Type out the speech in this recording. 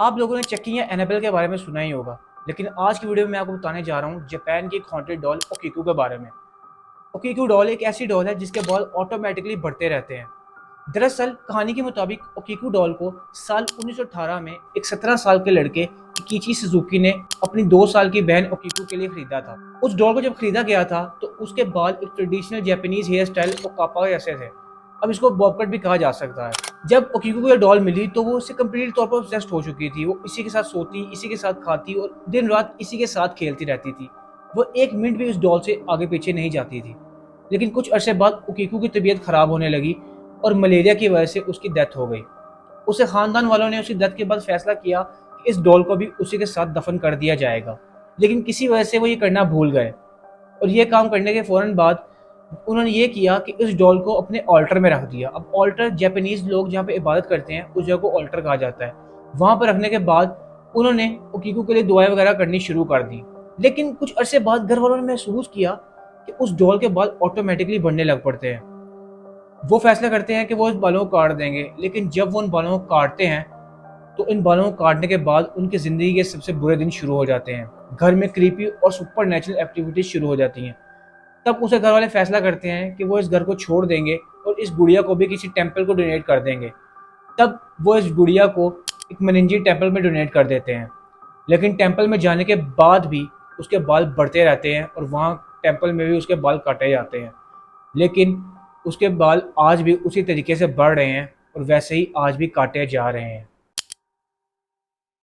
आप लोगों ने चक्की या एनाबेल के बारे में सुना ही होगा, लेकिन आज की वीडियो में मैं आपको बताने जा रहा हूँ जापान की एक हॉन्टेड डॉल ओकिकू के बारे में। ओकिकू डॉल एक ऐसी डॉल है जिसके बाल ऑटोमेटिकली बढ़ते रहते हैं। दरअसल कहानी के मुताबिक ओकिकू डॉल को साल 1918 में एक 17 साल के लड़के इकिची सुजुकी ने अपनी 2 साल की बहन ओकिकू के लिए खरीदा था। उस डॉल को जब खरीदा गया था तो उसके बाल एक ट्रेडिशनल जापानीज हेयर स्टाइल ओकापा जैसे थे। अब इसको बॉब कट भी कहा जा सकता है। जब ओकिकू को ये डॉल मिली तो वो उससे कंप्लीट तौर पर ऑब्सेस्ड हो चुकी थी। वो इसी के साथ सोती, इसी के साथ खाती और दिन रात इसी के साथ खेलती रहती थी। वो एक मिनट भी उस डॉल से आगे पीछे नहीं जाती थी। लेकिन कुछ अरसे बाद ओकिकू की तबीयत खराब होने लगी और मलेरिया की वजह से उसकी डेथ हो गई। उसे खानदान वालों ने उसकी डेथ के बाद फैसला किया कि इस डॉल को भी उसी के साथ दफन कर दिया जाएगा, लेकिन किसी वजह से वो ये करना भूल गए। और ये काम करने के फौरन बाद उन्होंने ये किया कि इस डॉल को अपने ऑल्टर में रख दिया। अब ऑल्टर जापानीज लोग जहाँ पे इबादत करते हैं उस जगह को ऑल्टर कहा जाता है। वहां पर रखने के बाद उन्होंने ओकिकू के लिए दुआएं वगैरह करनी शुरू कर दी। लेकिन कुछ अरसे बाद घर वालों ने महसूस किया कि उस डॉल के बाल ऑटोमेटिकली बढ़ने लग पड़ते हैं। वो फैसला करते हैं कि वो इस बालों को काट देंगे, लेकिन जब वो उन बालों को काटते हैं तो इन बालों को काटने के बाद उनकी जिंदगी के सबसे बुरे दिन शुरू हो जाते हैं। घर में क्रीपी और सुपर नेचुरल एक्टिविटीज शुरू हो जाती हैं। तब उसे घर वाले फैसला करते हैं कि वो इस घर को छोड़ देंगे और इस गुड़िया को भी किसी टेम्पल को डोनेट कर देंगे। तब वो इस गुड़िया को एक मनिंजी टेम्पल में डोनेट कर देते हैं। लेकिन टेम्पल में जाने के बाद भी उसके बाल बढ़ते रहते हैं और वहाँ टेम्पल में भी उसके बाल काटे जाते हैं। लेकिन उसके बाल आज भी उसी तरीके से बढ़ रहे हैं और वैसे ही आज भी काटे जा रहे हैं।